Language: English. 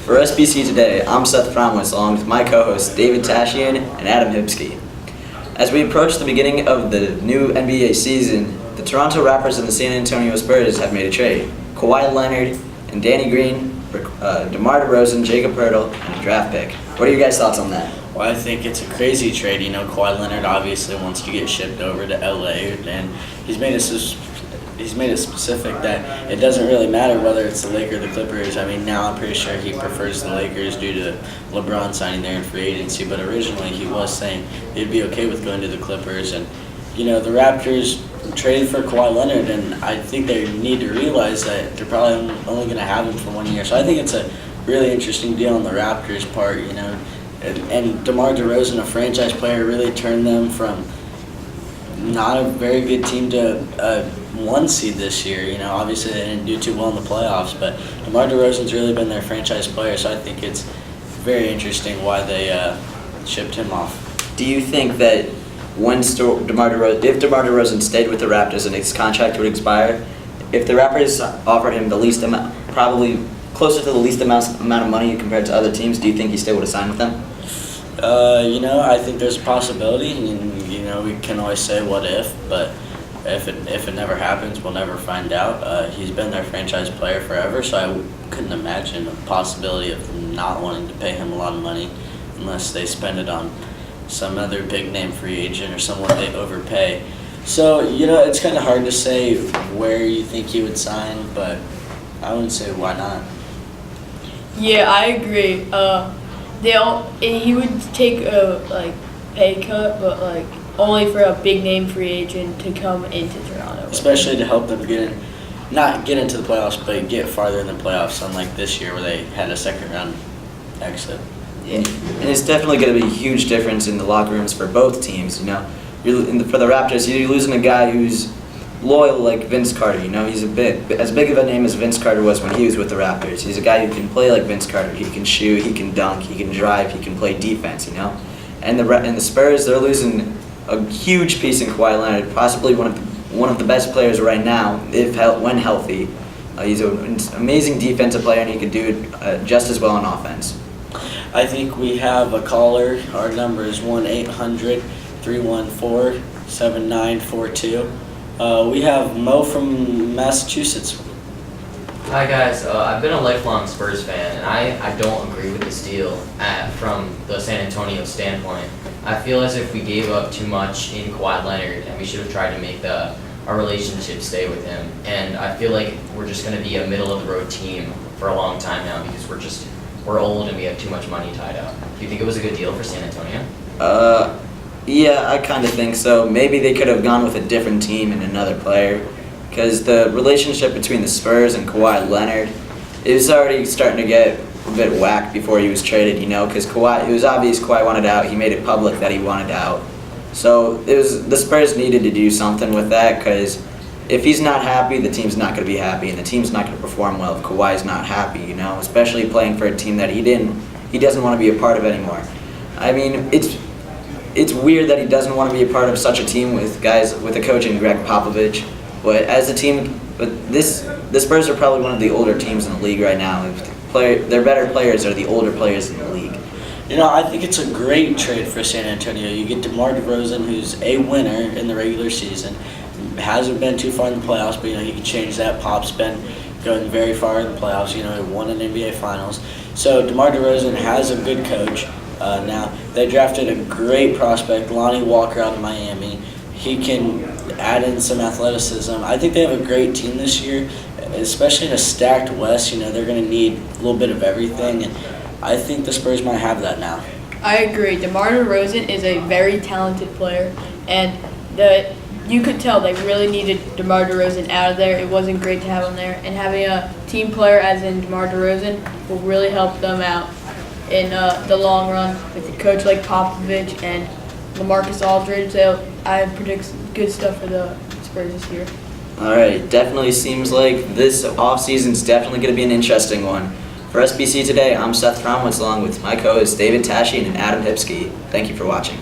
For SBC Today, I'm Seth Fromwitz along with my co-hosts David Tashian and Adam Hipsky. As we approach the beginning of the new NBA season, the Toronto Raptors and the San Antonio Spurs have made a trade. Kawhi Leonard and Danny Green for DeMar DeRozan, Jakob Poeltl, and a draft pick. What are your guys' thoughts on that? Well, I think it's a crazy trade. You know, Kawhi Leonard obviously wants to get shipped over to LA, and he's made it specific that it doesn't really matter whether it's the Lakers or the Clippers. I mean, now I'm pretty sure he prefers the Lakers due to LeBron signing there in free agency, but originally he was saying he'd be okay with going to the Clippers. And, you know, the Raptors traded for Kawhi Leonard, and I think they need to realize that they're probably only going to have him for 1 year. So I think it's a really interesting deal on the Raptors' part, you know. And DeMar DeRozan, a franchise player, really turned them from not a very good team to a 1 seed this year. You know, obviously they didn't do too well in the playoffs, but DeMar DeRozan's really been their franchise player, so I think it's very interesting why they shipped him off. Do you think that if DeMar DeRozan stayed with the Raptors and his contract would expire, if the Raptors offered him the least amount, probably closer to the least amount of money compared to other teams, do you think he still would have signed with them? You know, I think there's a possibility, and you know, we can always say what if, but if it never happens, we'll never find out. He's been their franchise player forever, so I couldn't imagine a possibility of them not wanting to pay him a lot of money unless they spend it on some other big name free agent or someone they overpay. So, you know, it's kind of hard to say where you think he would sign, but I would say why not. Yeah, I agree. He would take a pay cut, but only for a big name free agent to come into Toronto. Especially to help them not get into the playoffs, but get farther in the playoffs, unlike this year where they had a second round exit. Yeah. And it's definitely going to be a huge difference in the locker rooms for both teams. You know, for the Raptors, you're losing a guy who's loyal like Vince Carter. You know, he's as big of a name as Vince Carter was when he was with the Raptors. He's a guy who can play like Vince Carter. He can shoot, he can dunk, he can drive, he can play defense. You know, and the Spurs, they're losing a huge piece in Kawhi Leonard, possibly one of the best players right now when healthy. He's an amazing defensive player, and he can do it just as well on offense. I think we have a caller. Our number is 1-800-314-7942. We have Mo from Massachusetts. Hi guys, I've been a lifelong Spurs fan, and I don't agree with this deal from the San Antonio standpoint. I feel as if we gave up too much in Kawhi Leonard, and we should have tried to make our relationship stay with him. And I feel like we're just going to be a middle-of-the-road team for a long time now because we're old and we have too much money tied up. Do you think it was a good deal for San Antonio? Yeah, I kind of think so. Maybe they could have gone with a different team and another player, because the relationship between the Spurs and Kawhi Leonard is already starting to get a bit whack before he was traded, you know, because it was obvious Kawhi wanted out. He made it public that he wanted out. So the Spurs needed to do something with that, because if he's not happy, the team's not going to be happy, and the team's not going to perform well if Kawhi's not happy, you know, especially playing for a team that he doesn't want to be a part of anymore. I mean, it's weird that he doesn't want to be a part of such a team with a coach in Greg Popovich, but as a team, the Spurs are probably one of the older teams in the league right now. Their better players are the older players in the league. You know, I think it's a great trade for San Antonio. You get DeMar DeRozan, who's a winner in the regular season. Hasn't been too far in the playoffs, but, you know, he can change that. Pop's been going very far in the playoffs. You know, he won an NBA Finals. So DeMar DeRozan has a good coach. Now, they drafted a great prospect, Lonnie Walker, out of Miami. He can add in some athleticism. I think they have a great team this year, especially in a stacked West. You know, they're going to need a little bit of everything, and I think the Spurs might have that now. I agree. DeMar DeRozan is a very talented player, and you could tell they really needed DeMar DeRozan out of there. It wasn't great to have him there, and having a team player as in DeMar DeRozan will really help them out in the long run with a coach like Popovich and LaMarcus Aldridge. I predict good stuff for the Spurs this year. All right, definitely seems like this offseason is definitely going to be an interesting one. For SBC Today, I'm Seth Fromwitz along with my co-hosts David Tashian and Adam Hipsky. Thank you for watching.